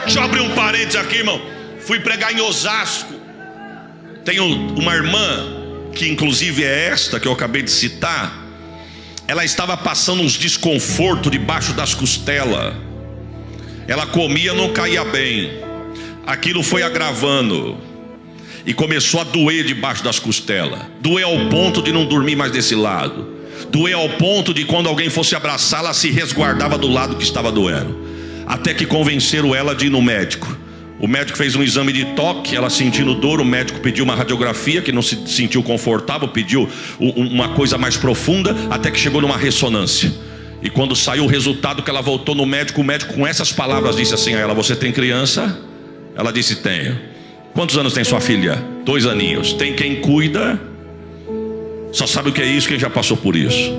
Deixa eu abrir um parênteses aqui, irmão. Fui pregar em Osasco. Tenho uma irmã, que inclusive é esta que eu acabei de citar. Ela estava passando uns desconfortos debaixo das costelas. Ela comia, não caía bem. Aquilo foi agravando e começou a doer debaixo das costelas. Doer ao ponto de não dormir mais desse lado. Doer ao ponto de quando alguém fosse abraçar, ela se resguardava do lado que estava doendo. Até que convenceram ela de ir no médico. O médico fez um exame de toque, ela sentindo dor. O médico pediu uma radiografia, que não se sentiu confortável, pediu uma coisa mais profunda, até que chegou numa ressonância. E quando saiu o resultado, que ela voltou no médico, o médico com essas palavras disse assim a ela: você tem criança? Ela disse: tenho. Quantos anos tem sua filha? 2 aninhos. Tem quem cuida? Só sabe o que é isso quem já passou por isso.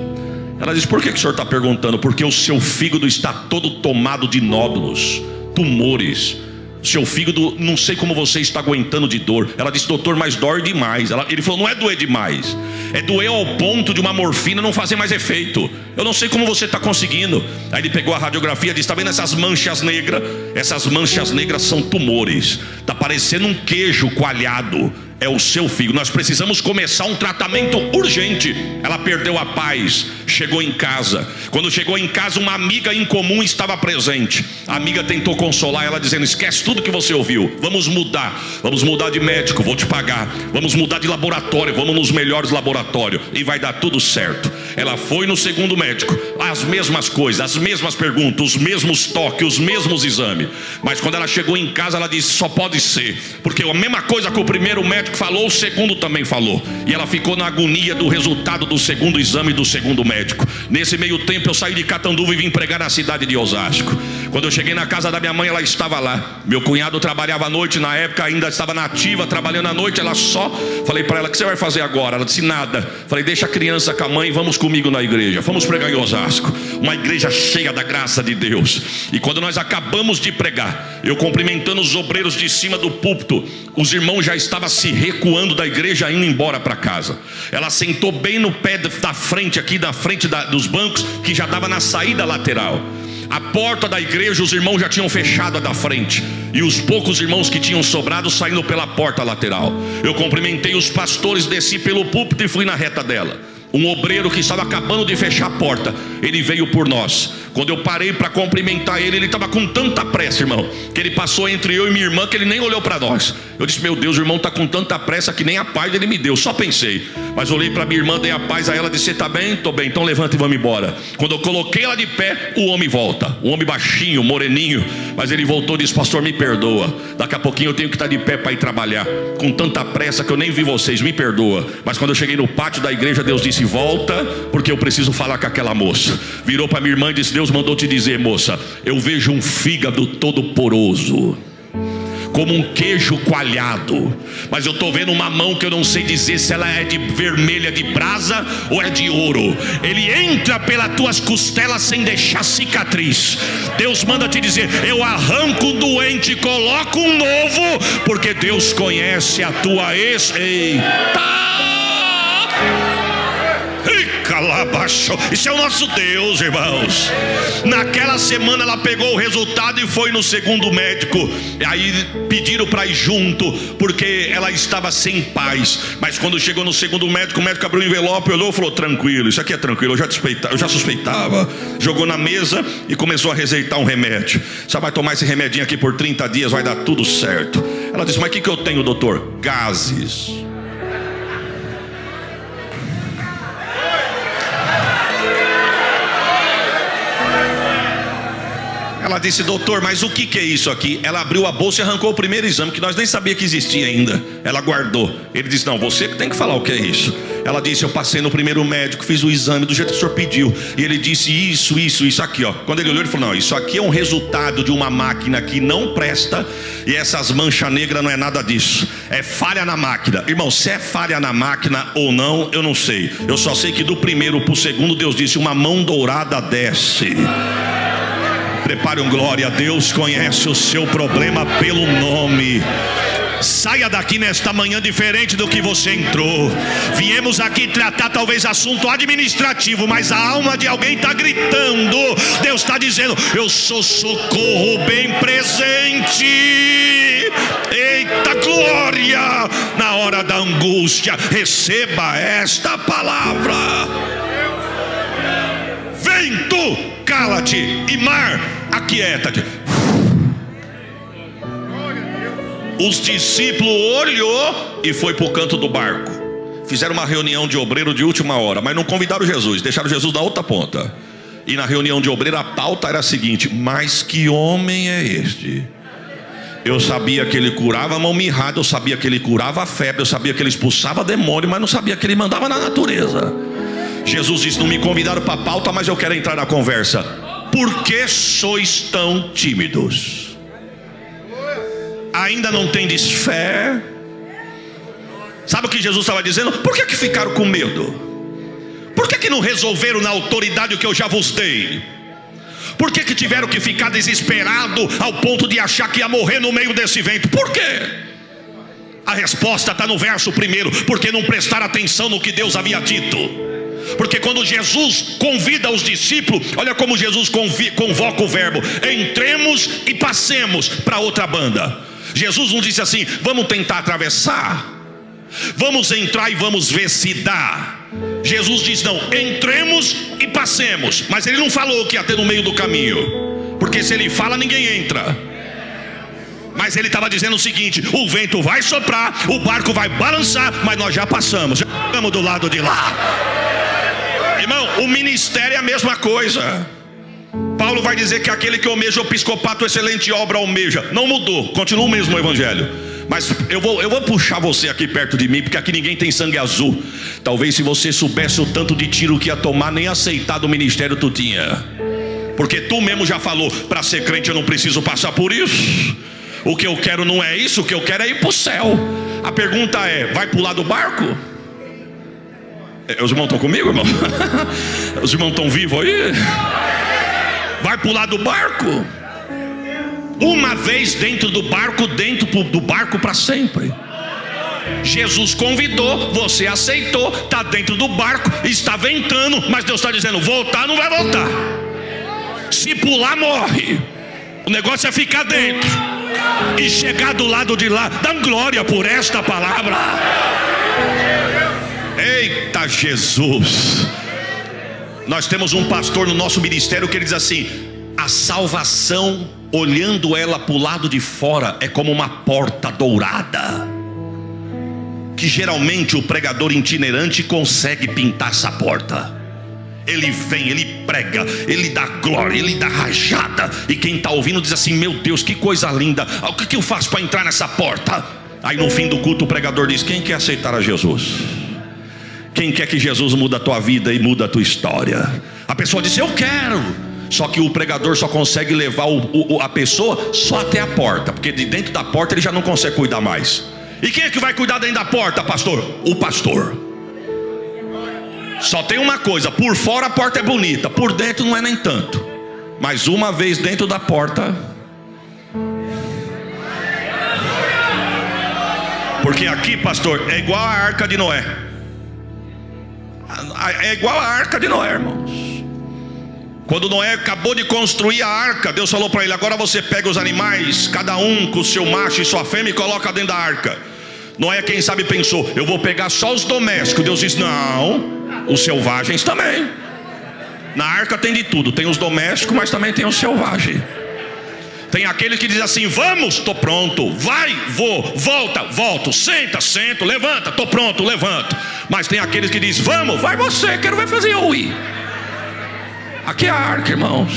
Ela disse: por que o senhor está perguntando? Porque o seu fígado está todo tomado de nódulos, tumores. Seu fígado, não sei como você está aguentando de dor. Ela disse: doutor, mas dói demais. Ele falou: não é doer demais, é doer ao ponto de uma morfina não fazer mais efeito. Eu não sei como você está conseguindo. Aí ele pegou a radiografia e disse: está vendo essas manchas negras? Essas manchas negras são tumores. Está parecendo um queijo coalhado. É o seu fígado. Nós precisamos começar um tratamento urgente. Ela perdeu a paz, chegou em casa. Quando chegou em casa, uma amiga em comum estava presente. A amiga tentou consolar ela, dizendo: esquece tudo que você ouviu, vamos mudar de médico, vou te pagar. Vamos mudar de laboratório, vamos nos melhores laboratórios e vai dar tudo certo. Ela foi no segundo médico, as mesmas coisas, as mesmas perguntas, os mesmos toques, os mesmos exames. Mas quando ela chegou em casa, ela disse: só pode ser, porque a mesma coisa que o primeiro médico falou, o segundo também falou. E ela ficou na agonia do resultado do segundo exame do segundo médico. Nesse meio tempo eu saí de Catanduva e vim pregar na cidade de Osasco. Quando eu cheguei na casa da minha mãe, ela estava lá. Meu cunhado trabalhava à noite, na época ainda estava nativa, trabalhando à noite. Ela só, falei para ela: o que você vai fazer agora? Ela disse: nada. Falei: deixa a criança com a mãe, vamos comigo na igreja. Fomos pregar em Osasco, uma igreja cheia da graça de Deus. E quando nós acabamos de pregar, eu cumprimentando os obreiros de cima do púlpito, os irmãos já estavam se recuando da igreja, indo embora para casa. Ela sentou bem no pé da frente, aqui da frente dos bancos, que já dava na saída lateral. A porta da igreja os irmãos já tinham fechado a da frente, e os poucos irmãos que tinham sobrado saindo pela porta lateral. Eu cumprimentei os pastores, desci pelo púlpito e fui na reta dela. Um obreiro que estava acabando de fechar a porta, ele veio por nós. Quando eu parei para cumprimentar ele, ele estava com tanta pressa, irmão, que ele passou entre eu e minha irmã, que ele nem olhou para nós. Eu disse: meu Deus, o irmão está com tanta pressa que nem a paz ele me deu. Só pensei, mas olhei para minha irmã, dei a paz a ela, disse: você está bem? Estou bem, então levanta e vamos embora. Quando eu coloquei ela de pé, o homem volta. Um homem baixinho, moreninho, mas ele voltou e disse: pastor, me perdoa, daqui a pouquinho eu tenho que estar de pé para ir trabalhar, com tanta pressa que eu nem vi vocês, me perdoa. Mas quando eu cheguei no pátio da igreja, Deus disse: volta, porque eu preciso falar com aquela moça. Virou para minha irmã e disse: Deus mandou te dizer, moça, eu vejo um fígado todo poroso, como um queijo coalhado, mas eu estou vendo uma mão que eu não sei dizer se ela é de vermelha de brasa ou é de ouro. Ele entra pelas tuas costelas sem deixar cicatriz. Deus manda te dizer: eu arranco o doente e coloco um novo, porque Deus conhece a tua Eita! Isso é o nosso Deus, irmãos. Naquela semana ela pegou o resultado e foi no segundo médico. Aí pediram para ir junto, porque ela estava sem paz. Mas quando chegou no segundo médico, o médico abriu o envelope, olhou e falou: tranquilo, isso aqui é tranquilo, eu já suspeitava. Jogou na mesa e começou a receitar um remédio. Você vai tomar esse remedinho aqui por 30 dias, vai dar tudo certo. Ela disse: mas o que eu tenho, doutor? Gases. Ela disse: doutor, mas o que é isso aqui? Ela abriu a bolsa e arrancou o primeiro exame, que nós nem sabíamos que existia ainda. Ela guardou. Ele disse: não, você que tem que falar o que é isso. Ela disse: eu passei no primeiro médico, fiz o exame do jeito que o senhor pediu. E ele disse: isso aqui, ó. Quando ele olhou, ele falou: não, isso aqui é um resultado de uma máquina que não presta. E essas manchas negras não é nada disso, é falha na máquina. Irmão, se é falha na máquina ou não, eu não sei. Eu só sei que do primeiro para o segundo, Deus disse: uma mão dourada desce. Prepare um glória a Deus, conhece o seu problema pelo nome. Saia daqui nesta manhã diferente do que você entrou. Viemos aqui tratar talvez assunto administrativo, mas a alma de alguém está gritando. Deus está dizendo: eu sou socorro bem presente. Eita glória! Na hora da angústia, receba esta palavra. Vento, cala-te, e mar, aquieta-te. Os discípulos olhou e foi para o canto do barco. Fizeram uma reunião de obreiro de última hora, mas não convidaram Jesus, deixaram Jesus na outra ponta. E na reunião de obreiro a pauta era a seguinte: mas que homem é este? Eu sabia que ele curava a mão mirrada, eu sabia que ele curava a febre, eu sabia que ele expulsava demônio, mas não sabia que ele mandava na natureza. Jesus disse: não me convidaram para a pauta, mas eu quero entrar na conversa. Por que sois tão tímidos? Ainda não tendes fé? Sabe o que Jesus estava dizendo? Por que ficaram com medo? Por que não resolveram na autoridade o que eu já vos dei? Por que tiveram que ficar desesperado ao ponto de achar que ia morrer no meio desse vento? Por quê? A resposta está no verso 1: porque não prestaram atenção no que Deus havia dito. Porque quando Jesus convida os discípulos, olha como Jesus convoca o verbo: entremos e passemos para outra banda. Jesus não disse assim: vamos tentar atravessar, vamos entrar e vamos ver se dá. Jesus diz: não, entremos e passemos. Mas ele não falou que ia ter no meio do caminho, porque se ele fala, ninguém entra. Mas ele estava dizendo o seguinte: o vento vai soprar, o barco vai balançar, mas nós já passamos, já estamos do lado de lá. Irmão, o ministério é a mesma coisa. Paulo vai dizer que aquele que almeja o episcopato, excelente obra almeja. Não mudou, continua o mesmo evangelho. Mas eu vou puxar você aqui perto de mim, porque aqui ninguém tem sangue azul. Talvez se você soubesse o tanto de tiro que ia tomar, nem aceitar do ministério tu tinha. Porque tu mesmo já falou: para ser crente eu não preciso passar por isso. O que eu quero não é isso, o que eu quero é ir para o céu. A pergunta é: vai pular do barco? Os irmãos estão comigo, irmão? Os irmãos estão vivos aí? Vai pular do barco? Uma vez dentro do barco para sempre. Jesus convidou, você aceitou, está dentro do barco, está ventando, mas Deus está dizendo: voltar não vai voltar. Se pular, morre. O negócio é ficar dentro e chegar do lado de lá. Dá glória por esta palavra. Eita Jesus! Nós temos um pastor no nosso ministério que ele diz assim: a salvação, olhando ela para o lado de fora, é como uma porta dourada, que geralmente o pregador itinerante consegue pintar essa porta. Ele vem, ele prega, ele dá glória, ele dá rajada, e quem está ouvindo diz assim: meu Deus, que coisa linda, o que eu faço para entrar nessa porta? Aí no fim do culto o pregador diz: quem quer aceitar a Jesus? Quem quer que Jesus mude a tua vida e muda a tua história? A pessoa diz: eu quero. Só que o pregador só consegue levar a pessoa só até a porta, porque de dentro da porta ele já não consegue cuidar mais. E quem é que vai cuidar dentro da porta, pastor? O pastor. Só tem uma coisa: por fora a porta é bonita, por dentro não é nem tanto. Mas uma vez dentro da porta, porque aqui, pastor, é igual a arca de Noé. É igual a arca de Noé, irmãos. Quando Noé acabou de construir a arca, Deus falou para ele: agora você pega os animais, cada um com o seu macho e sua fêmea, e coloca dentro da arca. Noé, quem sabe, pensou: eu vou pegar só os domésticos. Deus disse: não, os selvagens também. Na arca tem de tudo, tem os domésticos, mas também tem os selvagens. Tem aquele que diz assim: vamos, estou pronto. Vai, vou, volta, volto. Senta, sento, levanta, estou pronto, levanto. Mas tem aqueles que diz: vamos, vai você, quero ver fazer eu ir. Aqui é a arca, irmãos.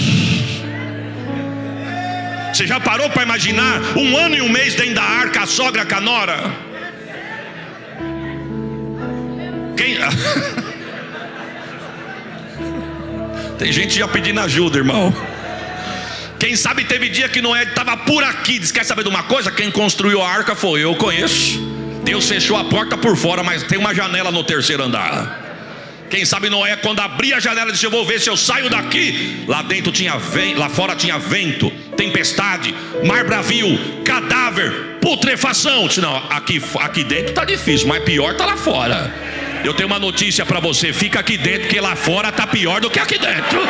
Você já parou para imaginar 1 ano e 1 mês dentro da arca, a sogra, a nora? Quem... Tem gente já pedindo ajuda, irmão. Quem sabe teve dia que Noé estava por aqui, diz: quer saber de uma coisa? Quem construiu a arca foi eu, conheço. Deus fechou a porta por fora, mas tem uma janela no 3º andar. Quem sabe Noé, quando abria a janela, disse: eu vou ver se eu saio Lá dentro tinha vento, lá fora tinha vento, tempestade, mar bravio, cadáver cadáver, putrefação. Eu disse, não, aqui dentro está difícil, mas pior está lá fora. Eu tenho uma notícia para você: fica aqui dentro, porque lá fora está pior do que aqui dentro.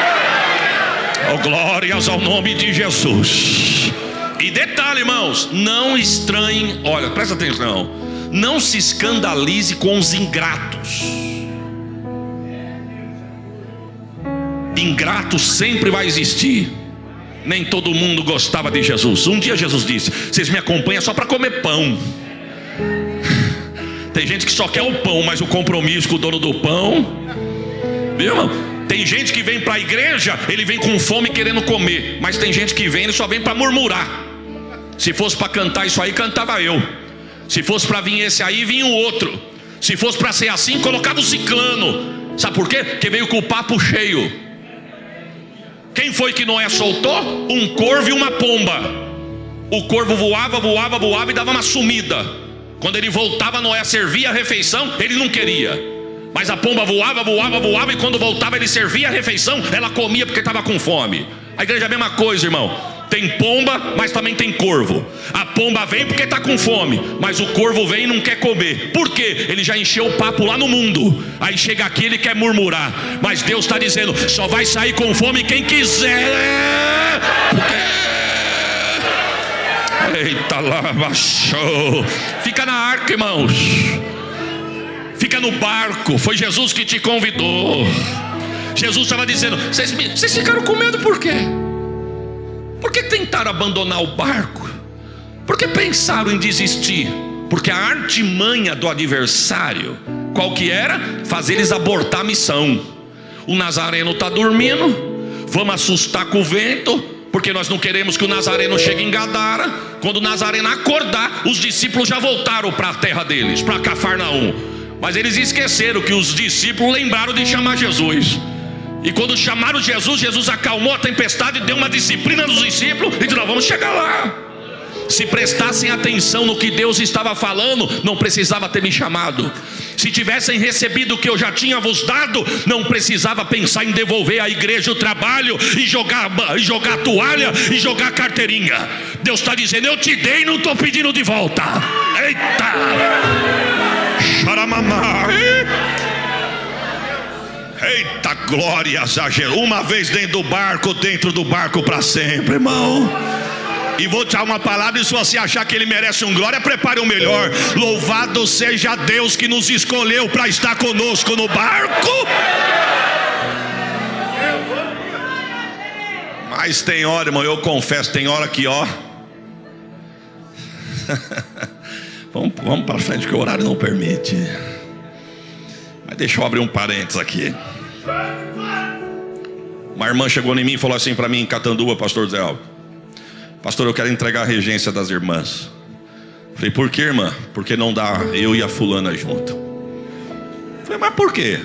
Oh, glórias ao nome de Jesus. E detalhe, irmãos, não estranhem, olha, presta atenção, não se escandalize com os ingratos. Ingrato sempre vai existir. Nem todo mundo gostava de Jesus. Um dia Jesus disse: vocês me acompanham só para comer pão. Tem gente que só quer o pão, mas o compromisso com o dono do pão, viu, irmão? Tem gente que vem para a igreja, ele vem com fome querendo comer. Mas tem gente que vem, ele só vem para murmurar. Se fosse para cantar isso aí, cantava eu. Se fosse para vir esse aí, vinha o outro. Se fosse para ser assim, colocava o ciclano. Sabe por quê? Porque veio com o papo cheio. Quem foi que Noé soltou? Um corvo e uma pomba. O corvo voava e dava uma sumida. Quando ele voltava, Noé servia a refeição, ele não queria. Mas a pomba voava, e quando voltava ele servia a refeição, ela comia porque estava com fome. A igreja é a mesma coisa, irmão. Tem pomba, mas também tem corvo. A pomba vem porque está com fome, mas o corvo vem e não quer comer. Por quê? Ele já encheu o papo lá no mundo. Aí chega aqui, ele quer murmurar. Mas Deus está dizendo: só vai sair com fome quem quiser. Eita lá, baixou. Fica na arca, irmãos. Fica no barco. Foi Jesus que te convidou. Jesus estava dizendo: vocês ficaram com medo por quê? Por que tentaram abandonar o barco? Por que pensaram em desistir? Porque a artimanha do adversário, qual que era? Fazer eles abortar a missão. O Nazareno está dormindo, vamos assustar com o vento, porque nós não queremos que o Nazareno chegue em Gadara. Quando o Nazareno acordar, os discípulos já voltaram para a terra deles, para Cafarnaum. Mas eles esqueceram que os discípulos lembraram de chamar Jesus. E quando chamaram Jesus, Jesus acalmou a tempestade, deu uma disciplina nos discípulos e disse: nós vamos chegar lá. Se prestassem atenção no que Deus estava falando, não precisava ter me chamado. Se tivessem recebido o que eu já tinha vos dado, não precisava pensar em devolver à igreja o trabalho e jogar a toalha e jogar a carteirinha. Deus está dizendo: eu te dei e não estou pedindo de volta. Eita! Xaramamai! Eita, glórias a Jesus. Uma vez dentro do barco para sempre, irmão. E vou te dar uma palavra: e se você achar que ele merece um glória, prepare o melhor. Louvado seja Deus que nos escolheu para estar conosco no barco. Mas tem hora, irmão, eu confesso, tem hora que vamos para frente que o horário não permite. Mas deixa eu abrir um parênteses aqui. Uma irmã chegou em mim e falou assim para mim em Catanduva: pastor Zé Alves, pastor, eu quero entregar a regência das irmãs. Falei: por que, irmã? Porque não dá eu e a fulana junto. Falei: mas por quê?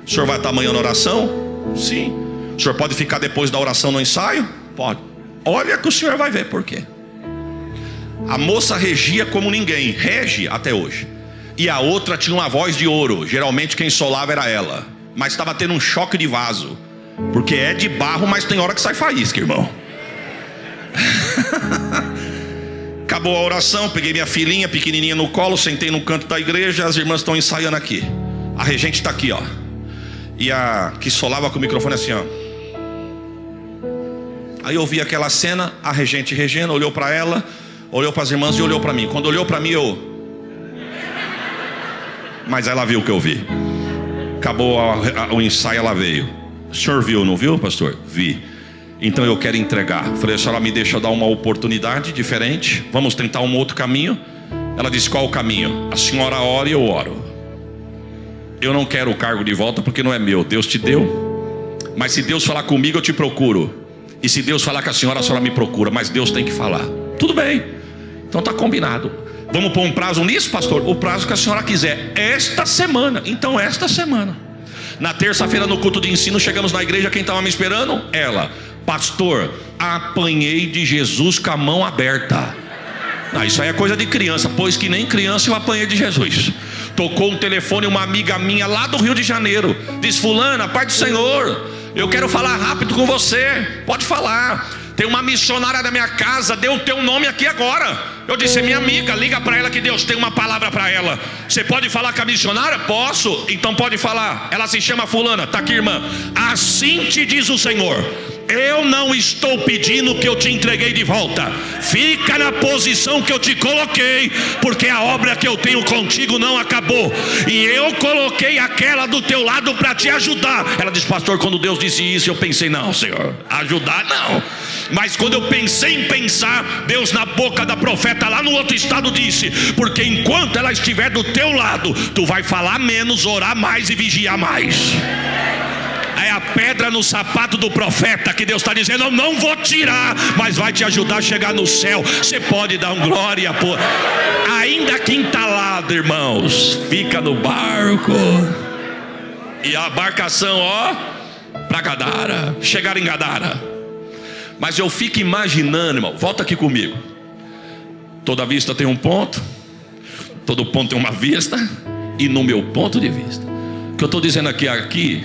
O senhor vai estar amanhã na oração? Sim. O senhor pode ficar depois da oração no ensaio? Pode. Olha que o senhor vai ver por quê. A moça regia como ninguém, rege até hoje. E a outra tinha uma voz de ouro. Geralmente quem solava era ela. Mas estava tendo um choque de vaso. Porque é de barro, mas tem hora que sai faísca, irmão. Acabou a oração, peguei minha filhinha pequenininha no colo, sentei no canto da igreja. As irmãs estão ensaiando aqui. A regente está aqui, ó. E a que solava com o microfone assim, ó. Aí eu vi aquela cena, a regente regendo, olhou para ela, olhou para as irmãs e olhou para mim. Quando olhou para mim, mas ela viu o que eu vi. Acabou o ensaio, ela veio. O senhor viu, não viu, pastor? Vi. Então eu quero entregar. Falei: a senhora me deixa dar uma oportunidade diferente? Vamos tentar um outro caminho? Ela disse: qual o caminho? A senhora ora e eu oro. Eu não quero o cargo de volta porque não é meu, Deus te deu. Mas se Deus falar comigo, eu te procuro. E se Deus falar com a senhora me procura. Mas Deus tem que falar. Tudo bem, então está combinado. Vamos pôr um prazo nisso, pastor? O prazo que a senhora quiser. Esta semana. Então esta semana. Na terça-feira no culto de ensino, chegamos na igreja. Quem estava me esperando? Ela: pastor, apanhei de Jesus com a mão aberta. Isso aí é coisa de criança. Pois que nem criança eu apanhei de Jesus. Tocou um telefone, uma amiga minha lá do Rio de Janeiro. Diz: fulana, Pai do Senhor, eu quero falar rápido com você. Pode falar. Tem uma missionária da minha casa, deu o teu nome aqui agora. Eu disse, é minha amiga, liga para ela que Deus tem uma palavra para ela. Você pode falar com a missionária? Posso, então pode falar. Ela se chama fulana, está aqui, irmã. Assim te diz o Senhor: eu não estou pedindo que eu te entreguei de volta. Fica na posição que eu te coloquei, porque a obra que eu tenho contigo não acabou. E eu coloquei aquela do teu lado para te ajudar. Ela disse, pastor, quando Deus disse isso, eu pensei, não, Senhor, ajudar não. Mas quando eu pensei em pensar, Deus na boca da profeta lá no outro estado disse, porque enquanto ela estiver do teu lado, tu vai falar menos, orar mais e vigiar mais. É a pedra no sapato do profeta que Deus está dizendo, eu não vou tirar, mas vai te ajudar a chegar no céu. Você pode dar um glória por... Ainda que entalado, irmãos, fica no barco. E a embarcação, ó, para Gadara. Chegaram em Gadara. Mas eu fico imaginando, irmão, volta aqui comigo. Toda vista tem um ponto, todo ponto tem uma vista. E no meu ponto de vista, o que eu estou dizendo aqui,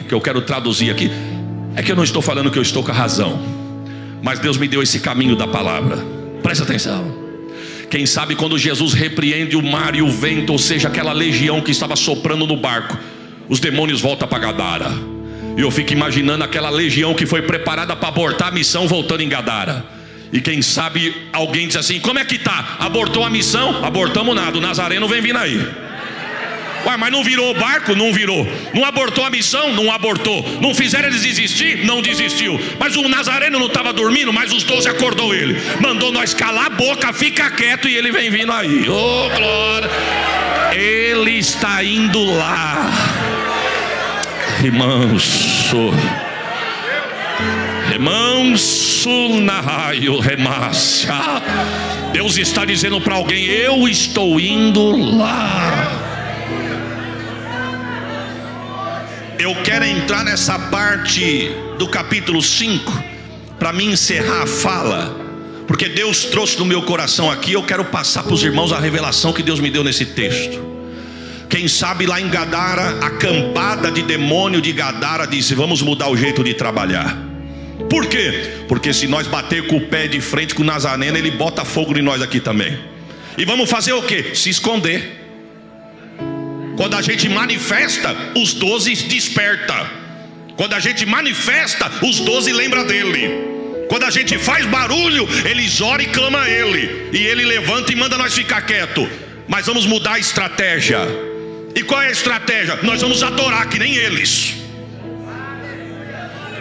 que eu quero traduzir aqui, é que eu não estou falando que eu estou com a razão, mas Deus me deu esse caminho da palavra. Presta atenção. Quem sabe quando Jesus repreende o mar e o vento, ou seja, aquela legião que estava soprando no barco, os demônios voltam para Gadara. E eu fico imaginando aquela legião que foi preparada para abortar a missão voltando em Gadara. E quem sabe alguém diz assim, como é que tá? Abortou a missão? Abortamos nada, o Nazareno vem vindo aí. Ué, mas não virou o barco? Não virou. Não abortou a missão? Não abortou. Não fizeram eles desistir? Não desistiu. Mas o Nazareno não estava dormindo, mas os 12 acordou ele. Mandou nós calar a boca, fica quieto, e ele vem vindo aí. Oh, glória. Ele está indo lá. Remanso na raio remácia. Deus está dizendo para alguém, eu estou indo lá. Eu quero entrar nessa parte do capítulo 5 para me encerrar a fala, porque Deus trouxe no meu coração aqui. Eu quero passar para os irmãos a revelação que Deus me deu nesse texto. Quem sabe lá em Gadara, a cambada de demônio de Gadara disse, vamos mudar o jeito de trabalhar. Por quê? Porque se nós bater com o pé de frente com o Nazareno, ele bota fogo em nós aqui também. E vamos fazer o quê? Se esconder. Quando a gente manifesta, os 12 desperta. Quando a gente manifesta, os 12 lembra dele. Quando a gente faz barulho, eles oram e clamam a ele. E ele levanta e manda nós ficar quieto. Mas vamos mudar a estratégia. E qual é a estratégia? Nós vamos adorar que nem eles.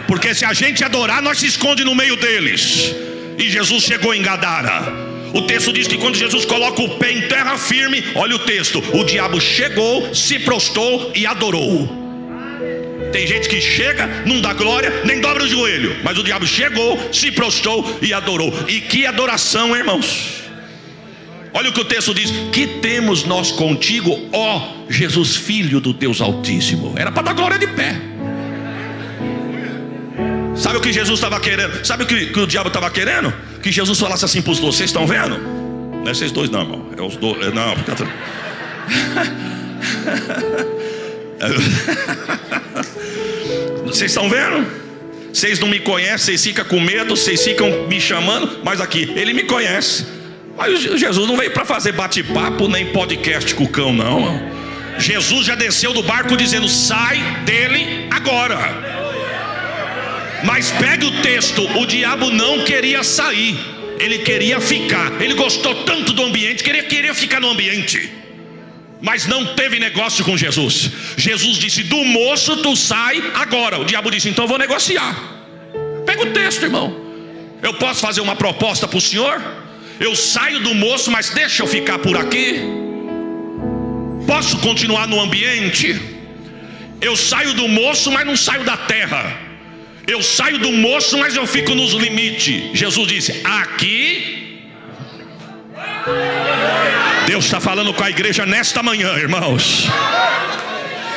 Porque se a gente adorar, nós se esconde no meio deles. E Jesus chegou em Gadara. O texto diz que quando Jesus coloca o pé em terra firme, olha o texto, o diabo chegou, se prostrou e adorou. Tem gente que chega, não dá glória, nem dobra o joelho. Mas o diabo chegou, se prostrou e adorou. E que adoração, irmãos. Olha o que o texto diz, que temos nós contigo, ó Jesus, Filho do Deus Altíssimo. Era para dar glória de pé. Sabe o que Jesus estava querendo? Sabe o que o diabo estava querendo? Que Jesus falasse assim para os dois, vocês estão vendo? Não é vocês dois não, irmão. É os dois, não. Vocês estão vendo? Vocês não me conhecem, vocês ficam com medo, vocês ficam me chamando, mas aqui, ele me conhece. Mas Jesus não veio para fazer bate-papo nem podcast com o cão, não. Jesus já desceu do barco dizendo, sai dele agora. Mas pega o texto, o diabo não queria sair, ele queria ficar. Ele gostou tanto do ambiente que ele queria ficar no ambiente. Mas não teve negócio com Jesus. Jesus disse, do moço tu sai agora. O diabo disse, então eu vou negociar. Pega o texto, irmão. Eu posso fazer uma proposta para o senhor? Eu saio do moço, mas deixa eu ficar por aqui. Posso continuar no ambiente? Eu saio do moço, mas não saio da terra. Eu saio do moço, mas eu fico nos limites. Jesus disse, aqui. Deus está falando com a igreja nesta manhã, irmãos.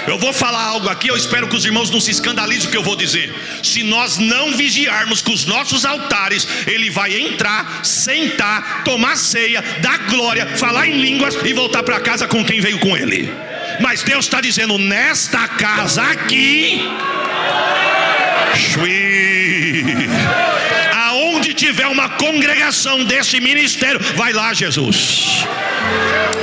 Eu vou falar algo aqui, eu espero que os irmãos não se escandalizem o que eu vou dizer. Se nós não vigiarmos com os nossos altares, ele vai entrar, sentar, tomar ceia, dar glória, falar em línguas e voltar para casa com quem veio com ele. Mas Deus está dizendo, nesta casa aqui, aonde tiver uma congregação desse ministério, vai lá, Jesus.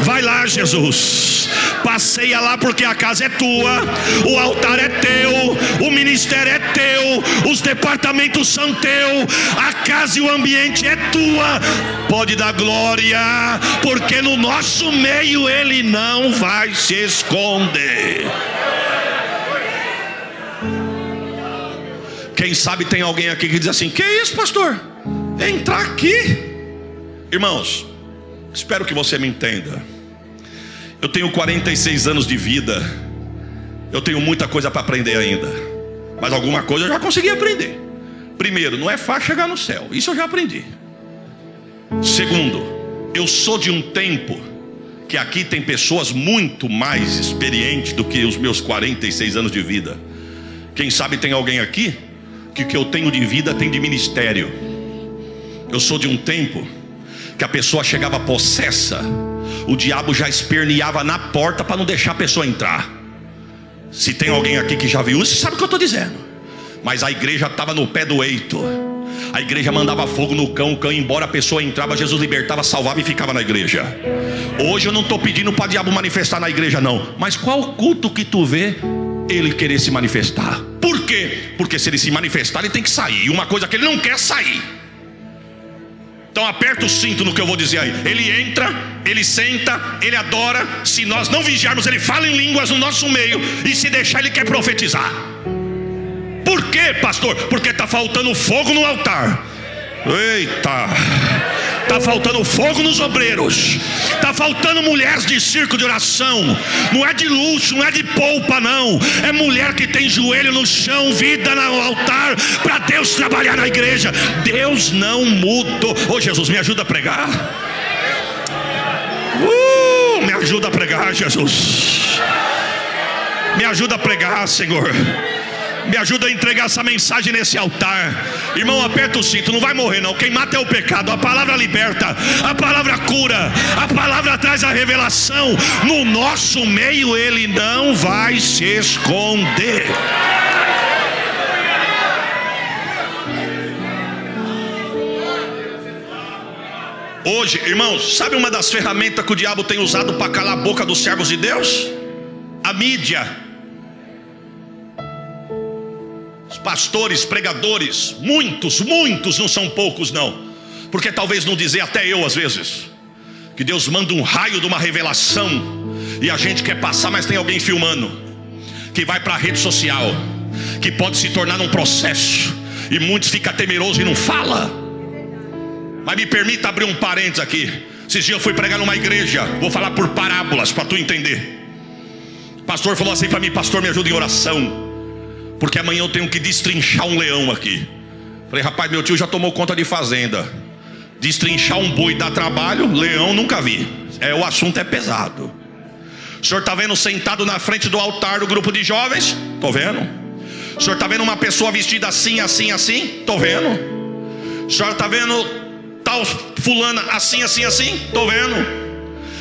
Vai lá, Jesus. Passeia lá, porque a casa é tua, o altar é teu, o ministério é teu, os departamentos são teu, a casa e o ambiente é tua. Pode dar glória, porque no nosso meio ele não vai se esconder. Quem sabe tem alguém aqui que diz assim: que isso, pastor? Entrar aqui. Irmãos, espero que você me entenda. Eu tenho 46 anos de vida. Eu tenho muita coisa para aprender ainda, mas alguma coisa eu já consegui aprender. Primeiro, não é fácil chegar no céu, isso eu já aprendi. Segundo, eu sou de um tempo que aqui tem pessoas muito mais experientes do que os meus 46 anos de vida. Quem sabe tem alguém aqui que o que eu tenho de vida tem de ministério. Eu sou de um tempo que a pessoa chegava possessa, o diabo já esperneava na porta para não deixar a pessoa entrar. Se tem alguém aqui que já viu isso, sabe o que eu estou dizendo. Mas a igreja estava no pé do eito. A igreja mandava fogo no cão, o cão ia embora, a pessoa entrava, Jesus libertava, salvava e ficava na igreja. Hoje eu não estou pedindo para o diabo manifestar na igreja não. Mas qual culto que tu vê ele querer se manifestar? Por quê? Porque se ele se manifestar, ele tem que sair. E uma coisa que ele não quer sair. Então aperta o cinto no que eu vou dizer aí. Ele entra, ele senta, ele adora. Se nós não vigiarmos, ele fala em línguas no nosso meio. E se deixar, ele quer profetizar. Por quê, pastor? Porque está faltando fogo no altar. Eita, está faltando fogo nos obreiros. Está faltando mulheres de circo de oração. Não é de luxo, não é de polpa não. É mulher que tem joelho no chão, vida no altar, para Deus trabalhar na igreja. Deus não mudou. Ô Jesus, me ajuda a pregar. Me ajuda a pregar, Jesus. Me ajuda a pregar, Senhor. Me ajuda a entregar essa mensagem nesse altar. Irmão, aperta o cinto, não vai morrer não. Quem mata é o pecado. A palavra liberta, a palavra cura, a palavra traz a revelação. No nosso meio ele não vai se esconder. Hoje, irmãos, sabe uma das ferramentas que o diabo tem usado para calar a boca dos servos de Deus? A mídia. Os pastores, pregadores, muitos, não são poucos não. Porque talvez não dizer, até eu às vezes, que Deus manda um raio de uma revelação e a gente quer passar, mas tem alguém filmando, que vai para a rede social, que pode se tornar um processo, e muitos ficam temerosos e não falam. Mas me permita abrir um parênteses aqui. Esses dias eu fui pregar numa igreja, vou falar por parábolas para tu entender. O pastor falou assim para mim: pastor, me ajuda em oração, porque amanhã eu tenho que destrinchar um leão aqui. Falei: rapaz, meu tio já tomou conta de fazenda. Destrinchar um boi dá trabalho, leão nunca vi. O assunto é pesado. O senhor está vendo sentado na frente do altar do grupo de jovens? Estou vendo. O senhor está vendo uma pessoa vestida assim, assim, assim? Estou vendo. O senhor está vendo tal fulana assim, assim, assim? Estou vendo.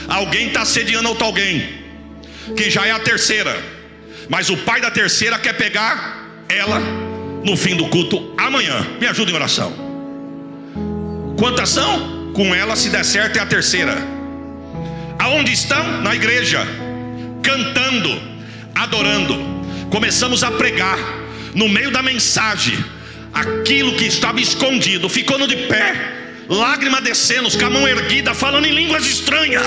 Alguém está assediando outro alguém, que já é a terceira, mas o pai da terceira quer pegar ela no fim do culto amanhã. Me ajuda em oração. Quantas são? Com ela, se der certo, é a terceira. Aonde estão? Na igreja, cantando, adorando. Começamos a pregar. No meio da mensagem, aquilo que estava escondido ficou no de pé, lágrima descendo, com a mão erguida, falando em línguas estranhas.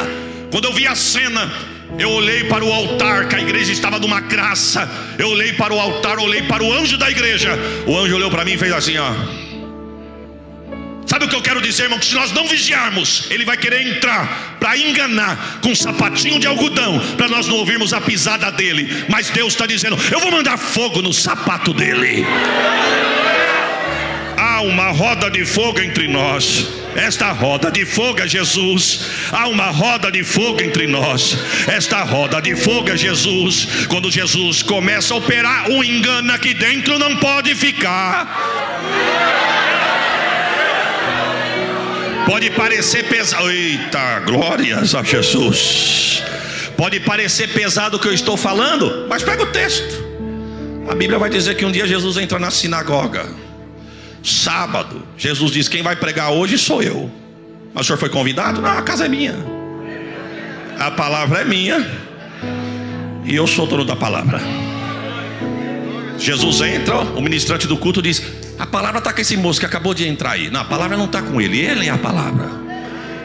Quando eu vi a cena, eu olhei para o altar, que a igreja estava numa graça. Eu olhei para o altar, olhei para o anjo da igreja. O anjo olhou para mim e fez assim, ó. Sabe o que eu quero dizer, irmão? Que se nós não vigiarmos, ele vai querer entrar para enganar com um sapatinho de algodão, para nós não ouvirmos a pisada dele. Mas Deus está dizendo: eu vou mandar fogo no sapato dele. Há uma roda de fogo entre nós. Esta roda de fogo é Jesus. Há uma roda de fogo entre nós. Esta roda de fogo é Jesus. Quando Jesus começa a operar, o engano aqui dentro não pode ficar. Pode parecer pesado. Eita, glórias a Jesus. Pode parecer pesado o que eu estou falando, mas pega o texto. A Bíblia vai dizer que um dia Jesus entra na sinagoga. Sábado, Jesus disse: quem vai pregar hoje sou eu. Mas o senhor foi convidado? Não, a casa é minha, a palavra é minha, e eu sou dono da palavra. Jesus entra, o ministrante do culto diz: a palavra está com esse moço que acabou de entrar aí. Não, a palavra não está com ele, ele é a palavra.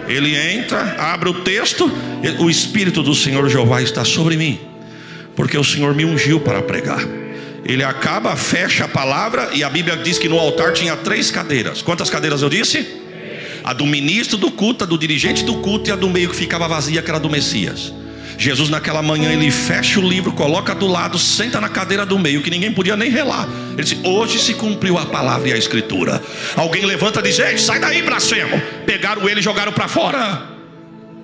Ele entra, abre o texto: o Espírito do Senhor Jeová está sobre mim, porque o Senhor me ungiu para pregar. Ele acaba, fecha a palavra, e a Bíblia diz que no altar tinha 3 cadeiras. Quantas cadeiras eu disse? A do ministro do culto, a do dirigente do culto, e a do meio que ficava vazia, que era do Messias. Jesus naquela manhã, ele fecha o livro, coloca do lado, senta na cadeira do meio, que ninguém podia nem relar. Ele disse: hoje se cumpriu a palavra e a escritura. Alguém levanta e diz: ei, sai daí, blasfemo. Pegaram ele e jogaram para fora.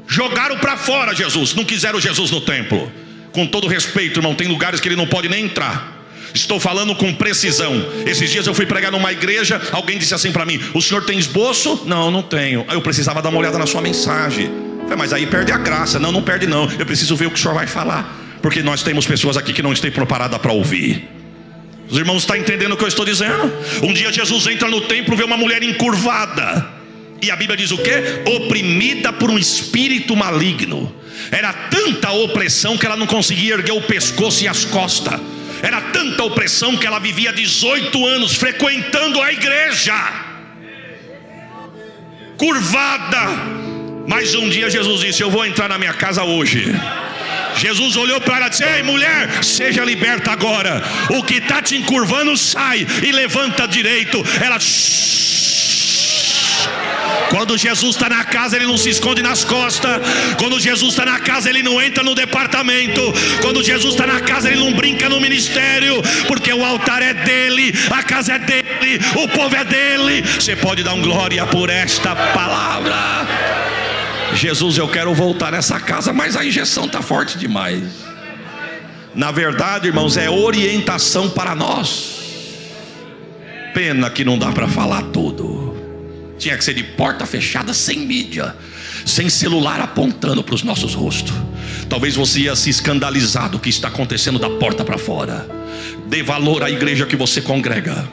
Jogaram para fora Jesus. Não quiseram Jesus no templo. Com todo respeito, irmão, tem lugares que ele não pode nem entrar. Estou falando com precisão. Esses dias eu fui pregar numa igreja. Alguém disse assim para mim: o senhor tem esboço? Não, não tenho. Eu precisava dar uma olhada na sua mensagem. Mas aí perde a graça. Não, não perde não. Eu preciso ver o que o senhor vai falar, porque nós temos pessoas aqui que não estão preparadas para ouvir. Os irmãos estão entendendo o que eu estou dizendo? Um dia Jesus entra no templo, vê uma mulher encurvada, e a Bíblia diz o quê? Oprimida por um espírito maligno. Era tanta opressão que ela não conseguia erguer o pescoço e as costas. Era tanta opressão que ela vivia 18 anos frequentando a igreja, curvada. Mas um dia Jesus disse: eu vou entrar na minha casa hoje. Jesus olhou para ela e disse: ei, mulher, seja liberta agora. O que está te encurvando sai e levanta direito. Ela... Quando Jesus está na casa, ele não se esconde nas costas. Quando Jesus está na casa, ele não entra no departamento. Quando Jesus está na casa, ele não brinca no ministério, porque o altar é dele, a casa é dele, o povo é dele. Você pode dar um glória por esta palavra. Jesus, eu quero voltar nessa casa, mas a injeção está forte demais. Na verdade, irmãos, é orientação para nós. Pena que não dá para falar tudo. Tinha que ser de porta fechada, sem mídia, sem celular apontando para os nossos rostos. Talvez você ia se escandalizar do que está acontecendo da porta para fora. Dê valor à igreja que você congrega.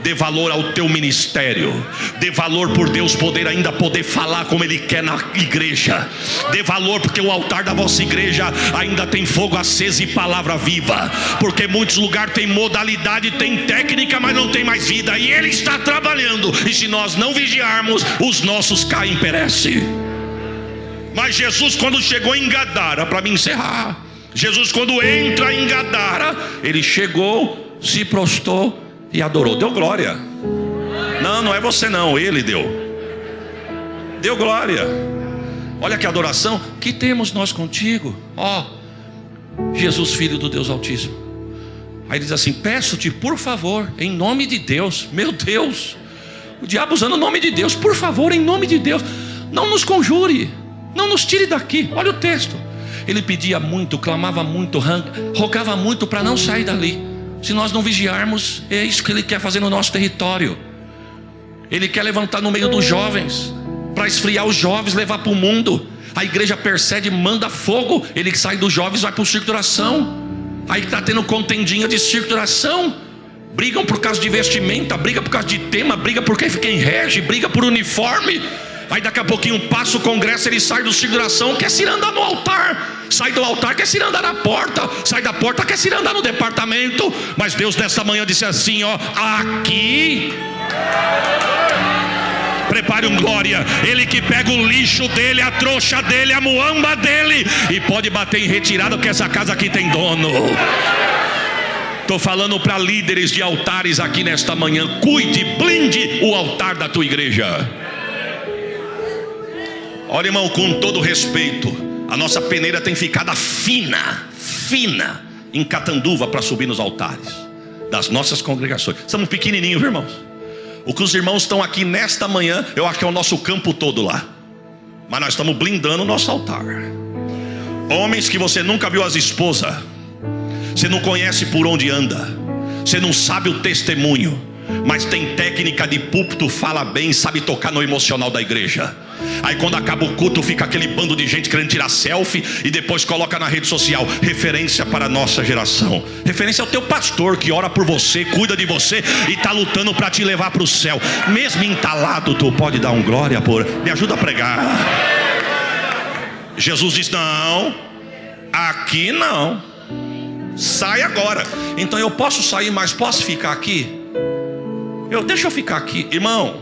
Dê valor ao teu ministério. Dê valor por Deus ainda poder falar como Ele quer na igreja. Dê valor porque o altar da vossa igreja ainda tem fogo aceso e palavra viva. Porque muitos lugares tem modalidade, tem técnica, mas não tem mais vida. E Ele está trabalhando. E se nós não vigiarmos, os nossos caem e perecem. Mas Jesus, quando chegou em Gadara, para me encerrar, Jesus, quando entra em Gadara, Ele chegou, se prostrou e adorou. Deu glória. Não, não é você não, Ele deu. Deu glória. Olha que adoração. Que temos nós contigo, ó Jesus, Filho do Deus Altíssimo. Aí ele diz assim: peço-te, por favor, em nome de Deus. Meu Deus, o diabo usando o nome de Deus. Por favor, em nome de Deus, não nos conjure, não nos tire daqui. Olha o texto. Ele pedia muito, clamava muito, rogava muito para não sair dali. Se nós não vigiarmos, é isso que Ele quer fazer no nosso território. Ele quer levantar no meio dos jovens, para esfriar os jovens, levar para o mundo. A igreja persegue, manda fogo. Ele sai dos jovens, vai para o circo de oração. Aí está tendo contendinha de circo de oração. Brigam por causa de vestimenta, briga por causa de tema, briga por quem rege, briga por uniforme. Aí daqui a pouquinho passa o congresso, ele sai do circo de oração, quer se andar no altar. Sai do altar, quer se andar na porta. Sai da porta, quer se andar no departamento. Mas Deus nesta manhã disse assim, ó: aqui, prepare um glória. Ele que pega o lixo dele, a trouxa dele, a muamba dele, e pode bater em retirada, porque essa casa aqui tem dono. Estou falando para líderes de altares aqui nesta manhã: cuide, blinde o altar da tua igreja. Olha, irmão, com todo respeito, a nossa peneira tem ficado fina em Catanduva para subir nos altares das nossas congregações. Somos pequenininhos, irmãos. O que os irmãos estão aqui nesta manhã, eu acho que é o nosso campo todo lá. Mas nós estamos blindando o nosso altar. Homens que você nunca viu as esposas, você não conhece por onde anda, você não sabe o testemunho, mas tem técnica de púlpito, fala bem, sabe tocar no emocional da igreja. Aí quando acaba o culto, fica aquele bando de gente querendo tirar selfie e depois coloca na rede social. Referência para a nossa geração. Referência ao teu pastor que ora por você, cuida de você e está lutando para te levar para o céu. Mesmo entalado, tu pode dar um glória por... Me ajuda a pregar. Jesus diz: não, aqui não, sai agora. Então eu posso sair, mas posso ficar aqui? Deixa eu ficar aqui. Irmão,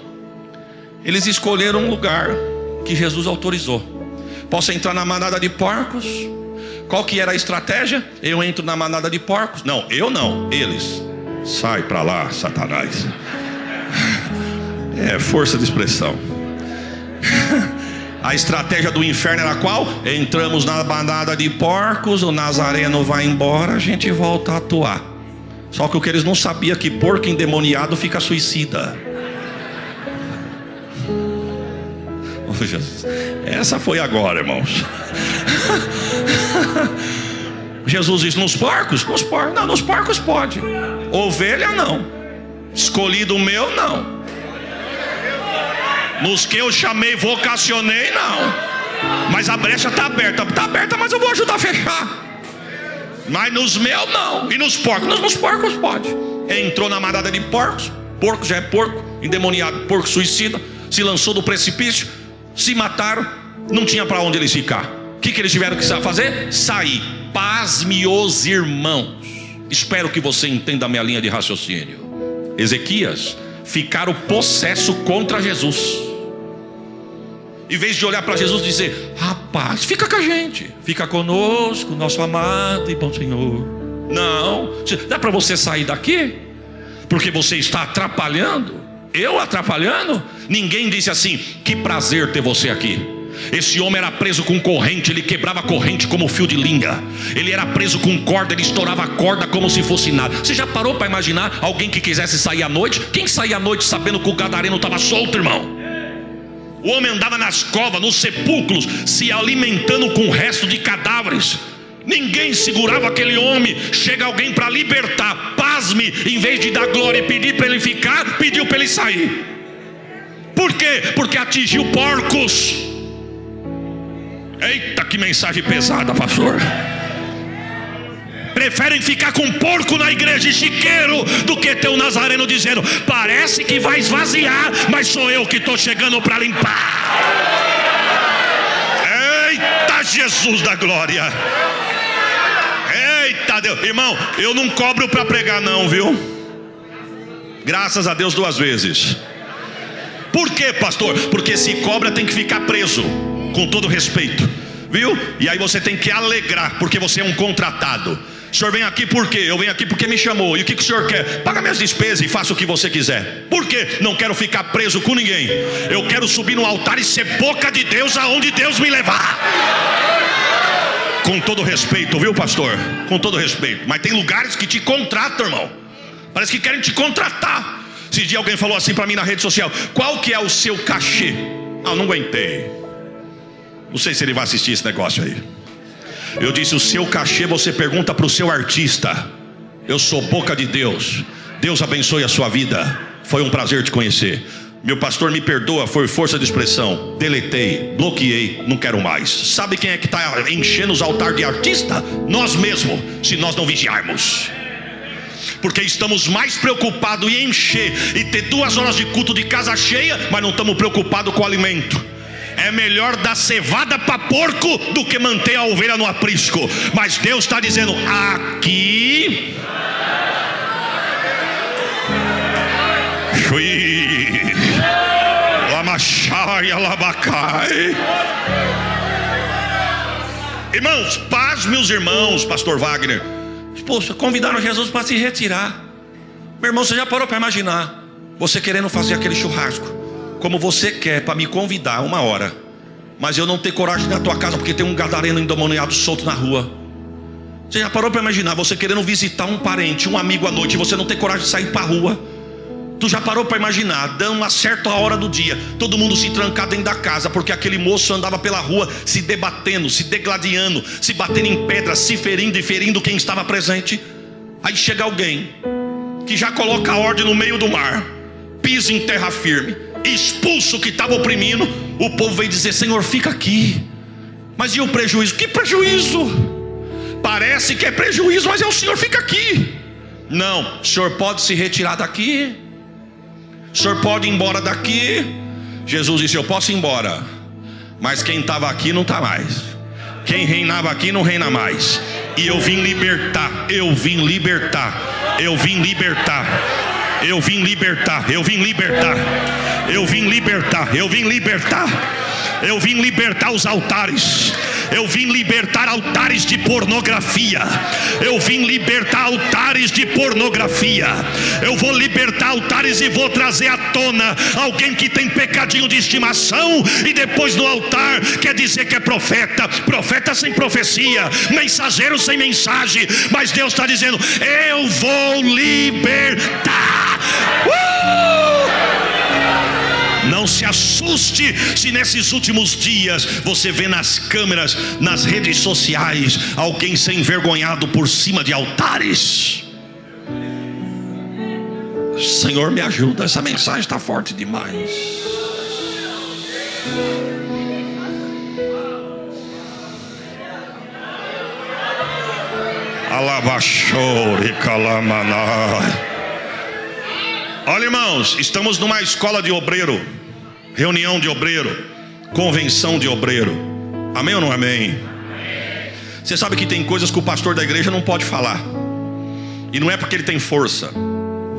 eles escolheram um lugar que Jesus autorizou. Posso entrar na manada de porcos? Qual que era a estratégia? Eu entro na manada de porcos? Não, eu não, eles. Sai para lá, Satanás. É força de expressão. A estratégia do inferno era qual? Entramos na manada de porcos, o Nazareno vai embora, a gente volta a atuar. Só que o que eles não sabiam é que porco endemoniado fica suicida. Oh, Jesus. Essa foi agora, irmãos. Jesus diz: nos porcos? Nos porcos. Não, nos porcos pode. Ovelha não. Escolhido meu não. Nos que eu chamei, vocacionei, não. Mas a brecha está aberta. Está aberta, mas eu vou ajudar a fechar. Mas nos meus não. E nos porcos? Nos porcos pode. Entrou na manada de porcos. Porco já é porco, endemoniado, porco suicida. Se lançou do precipício, se mataram. Não tinha para onde eles ficar. O que eles tiveram que fazer? Sair. Pasme os irmãos. Espero que você entenda a minha linha de raciocínio. Ezequias ficaram possesso contra Jesus. Em vez de olhar para Jesus e dizer: rapaz, fica com a gente, fica conosco, nosso amado e bom Senhor. Não, dá para você sair daqui? Porque você está atrapalhando. Eu atrapalhando? Ninguém disse assim: que prazer ter você aqui. Esse homem era preso com corrente, ele quebrava corrente como fio de linha. Ele era preso com corda, ele estourava a corda como se fosse nada. Você já parou para imaginar alguém que quisesse sair à noite? Quem saía à noite sabendo que o gadareno estava solto, irmão? O homem andava nas covas, nos sepulcros, se alimentando com o resto de cadáveres. Ninguém segurava aquele homem. Chega alguém para libertar, pasme, em vez de dar glória e pedir para ele ficar, pediu para ele sair. Por quê? Porque atingiu porcos. Eita, que mensagem pesada, pastor. Preferem ficar com porco na igreja e chiqueiro do que ter um nazareno dizendo: parece que vai esvaziar, mas sou eu que estou chegando para limpar. Eita, Jesus da glória. Eita Deus. Irmão, eu não cobro para pregar não, viu? Graças a Deus 2 vezes. Por quê, pastor? Porque se cobra tem que ficar preso. Com todo respeito, viu? E aí você tem que alegrar, porque você é um contratado. O senhor vem aqui por quê? Eu venho aqui porque me chamou. E o que o senhor quer? Paga minhas despesas e faça o que você quiser. Por quê? Não quero ficar preso com ninguém. Eu quero subir no altar e ser boca de Deus aonde Deus me levar. Com todo respeito, viu, pastor? Com todo respeito. Mas tem lugares que te contratam, irmão. Parece que querem te contratar. Esse dia alguém falou assim para mim na rede social: qual que é o seu cachê? Ah, não aguentei. Não sei se ele vai assistir esse negócio aí. Eu disse: o seu cachê você pergunta para o seu artista. Eu sou boca de Deus. Deus abençoe a sua vida. Foi um prazer te conhecer. Meu pastor, me perdoa, foi força de expressão. Deletei, bloqueei, não quero mais. Sabe quem é que está enchendo os altares de artista? Nós mesmos, se nós não vigiarmos. Porque estamos mais preocupados em encher e ter 2 horas de culto de casa cheia, mas não estamos preocupados com o alimento. É melhor dar cevada para porco do que manter a ovelha no aprisco. Mas Deus está dizendo: aqui irmãos, paz, meus irmãos. Pastor Wagner, poxa, convidaram Jesus para se retirar. Meu irmão, você já parou para imaginar você querendo fazer aquele churrasco como você quer, para me convidar 1 hora, mas eu não ter coragem na tua casa porque tem um gadareno endemoniado solto na rua? Você já parou para imaginar você querendo visitar um parente, um amigo à noite, e você não ter coragem de sair para a rua? Tu já parou para imaginar, dando uma certa hora do dia, todo mundo se trancar dentro da casa, porque aquele moço andava pela rua se debatendo, se degladiando, se batendo em pedras, se ferindo e ferindo quem estava presente? Aí chega alguém que já coloca a ordem no meio do mar, pisa em terra firme, expulsa o que estava oprimindo. O povo veio dizer: Senhor, fica aqui. Mas e o prejuízo? Que prejuízo? Parece que é prejuízo, mas é o Senhor, fica aqui. Não, o Senhor pode se retirar daqui, o Senhor pode ir embora daqui. Jesus disse: eu posso ir embora, mas quem estava aqui não está mais, quem reinava aqui não reina mais. E eu vim libertar, eu vim libertar, eu vim libertar, eu vim libertar, eu vim libertar, eu vim libertar, eu vim libertar, eu vim libertar os altares. Eu vim libertar altares de pornografia. Eu vim libertar altares de pornografia. Eu vou libertar altares e vou trazer à tona alguém que tem pecadinho de estimação, e depois no altar quer dizer que é profeta. Profeta sem profecia, mensageiro sem mensagem. Mas Deus está dizendo: eu vou libertar. Não se assuste se nesses últimos dias você vê nas câmeras, nas redes sociais, alguém ser envergonhado por cima de altares. Senhor, me ajuda, essa mensagem está forte demais. Alabachore calamaná. Olha, irmãos, estamos numa escola de obreiro, reunião de obreiro, convenção de obreiro. Amém ou não amém? Você sabe que tem coisas que o pastor da igreja não pode falar, e não é porque ele tem força,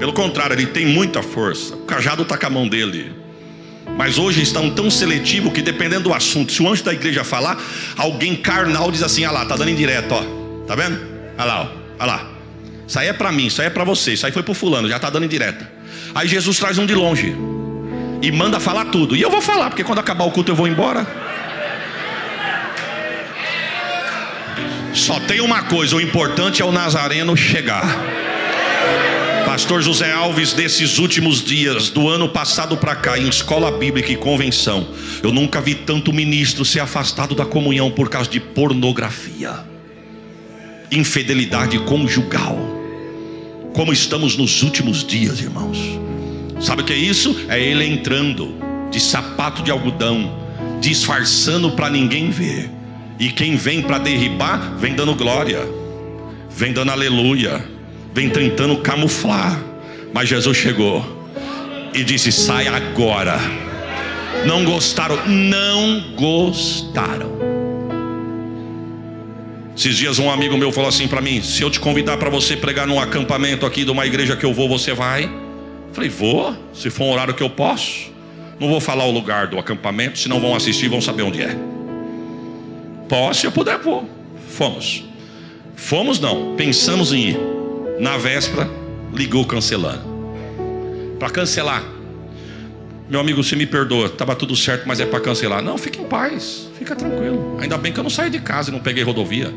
pelo contrário, ele tem muita força. O cajado está com a mão dele. Mas hoje estão tão seletivo que, dependendo do assunto, se o anjo da igreja falar, alguém carnal diz assim: ah lá, está dando indireto, ó. Tá vendo? Olha lá, ó. Olha lá. Isso aí é para mim, isso aí é para você, isso aí foi para o fulano, já está dando indireta. Aí Jesus traz um de longe e manda falar tudo. E eu vou falar, porque quando acabar o culto eu vou embora. Só tem uma coisa: o importante é o Nazareno chegar. Pastor José Alves, desses últimos dias, do ano passado para cá, em escola bíblica e convenção, eu nunca vi tanto ministro ser afastado da comunhão por causa de pornografia, infidelidade conjugal. Como estamos nos últimos dias, irmãos. Sabe o que é isso? É ele entrando de sapato de algodão, disfarçando para ninguém ver. E quem vem para derribar, vem dando glória, vem dando aleluia, vem tentando camuflar. Mas Jesus chegou e disse: sai agora. Não gostaram, não gostaram. Esses dias um amigo meu falou assim para mim: se eu te convidar para você pregar num acampamento aqui de uma igreja que eu vou, você vai? Eu falei: vou, se for um horário que eu posso. Não vou falar o lugar do acampamento, senão vão assistir e vão saber onde é. Posso, se eu puder, vou. Fomos não, pensamos em ir. Na véspera, ligou cancelando. Para cancelar: meu amigo, você me perdoa, estava tudo certo, mas é para cancelar. Não, fique em paz, fica tranquilo. Ainda bem que eu não saí de casa e não peguei rodovia.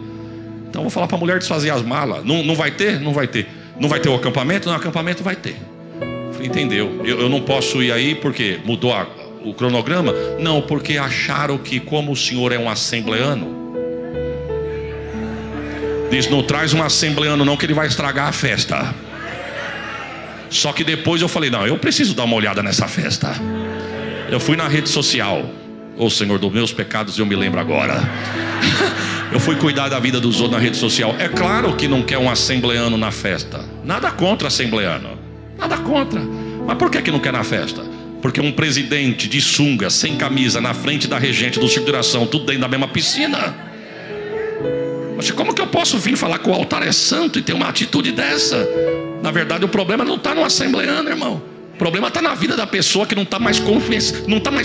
Então vou falar para a mulher desfazer as malas. Não vai ter? Não vai ter. Não vai ter o acampamento? Não, acampamento vai ter. Falei: entendeu? Eu não posso ir aí porque mudou o cronograma? Não, porque acharam que, como o senhor é um assembleano, diz: não traz um assembleano não, que ele vai estragar a festa. Só que depois eu falei: não, eu preciso dar uma olhada nessa festa. Eu fui na rede social. Ô Senhor, dos meus pecados eu me lembro agora. Eu fui cuidar da vida dos outros na rede social. É claro que não quer um assembleano na festa. Nada contra assembleano, nada contra. Mas por que não quer na festa? Porque um presidente de sunga, sem camisa, na frente da regente do circo de oração, tudo dentro da mesma piscina. Mas como que eu posso vir falar que o altar é santo e ter uma atitude dessa? Na verdade, o problema não está no assembleano, irmão. O problema está na vida da pessoa que não está mais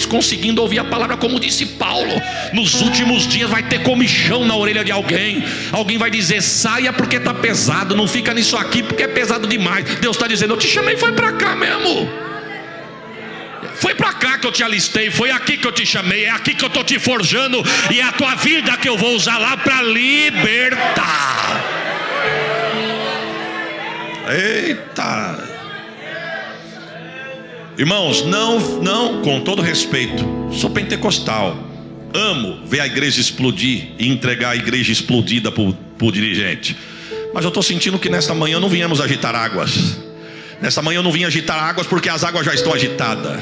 conseguindo ouvir a palavra, como disse Paulo. Nos últimos dias vai ter comichão na orelha de alguém. Alguém vai dizer: saia porque está pesado, não fica nisso aqui porque é pesado demais. Deus está dizendo: eu te chamei, foi para cá mesmo. Foi para cá que eu te alistei, foi aqui que eu te chamei, é aqui que eu estou te forjando, e é a tua vida que eu vou usar lá para libertar. Eita! Irmãos, não, com todo respeito, sou pentecostal, amo ver a igreja explodir e entregar a igreja explodida por dirigente. Mas eu estou sentindo que nesta manhã não viemos agitar águas. Nessa manhã eu não vim agitar águas, porque as águas já estão agitadas.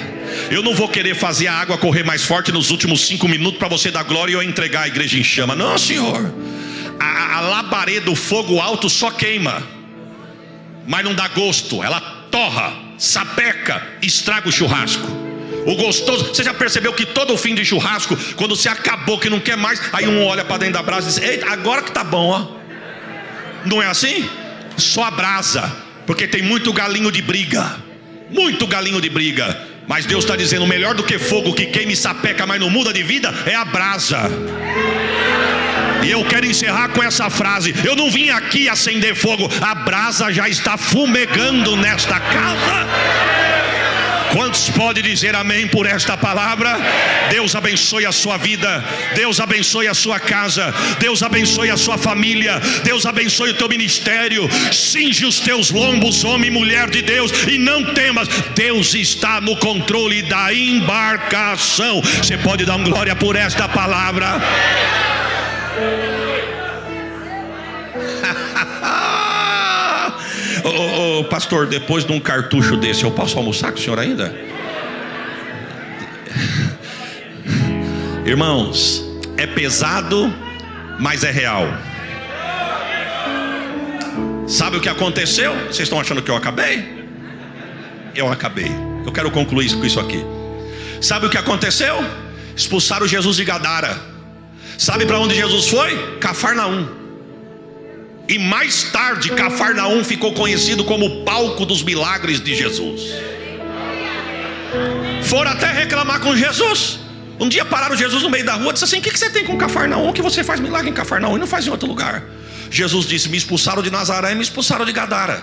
Eu não vou querer fazer a água correr mais forte nos últimos 5 minutos para você dar glória e eu entregar a igreja em chama. Não, Senhor. A labareda do fogo alto só queima, mas não dá gosto. Ela torra, sapeca, estraga o churrasco. O gostoso, você já percebeu que todo fim de churrasco, quando você acabou que não quer mais, aí um olha para dentro da brasa e diz: eita, agora que tá bom, ó. Não é assim? Só a brasa, porque tem muito galinho de briga. Muito galinho de briga. Mas Deus está dizendo: melhor do que fogo que queima e sapeca, mas não muda de vida, é a brasa. E eu quero encerrar com essa frase: eu não vim aqui acender fogo, a brasa já está fumegando nesta casa. Quantos podem dizer amém por esta palavra? Deus abençoe a sua vida, Deus abençoe a sua casa, Deus abençoe a sua família, Deus abençoe o teu ministério. Cinge os teus lombos, homem e mulher de Deus, e não temas. Deus está no controle da embarcação. Você pode dar uma glória por esta palavra? Pastor, depois de um cartucho desse eu posso almoçar com o senhor ainda? Irmãos, é pesado, mas é real. Sabe o que aconteceu? Vocês estão achando que eu acabei? Eu acabei. Eu quero concluir com isso aqui. Sabe o que aconteceu? Expulsaram Jesus de Gadara. Sabe para onde Jesus foi? Cafarnaum. E mais tarde Cafarnaum ficou conhecido como o palco dos milagres de Jesus. Foram até reclamar com Jesus. Um dia pararam Jesus no meio da rua e disse assim: o que você tem com Cafarnaum? Que você faz milagre em Cafarnaum e não faz em outro lugar? Jesus disse: me expulsaram de Nazaré e me expulsaram de Gadara.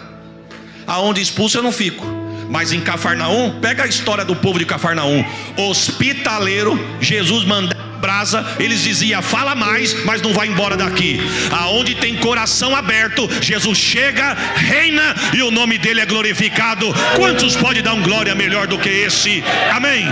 Aonde expulso eu não fico. Mas em Cafarnaum, pega a história do povo de Cafarnaum. Hospitaleiro, Jesus mandava brasa, eles diziam: fala mais, mas não vai embora daqui. Aonde tem coração aberto, Jesus chega, reina e o nome dele é glorificado. Quantos pode dar um glória melhor do que esse? Amém.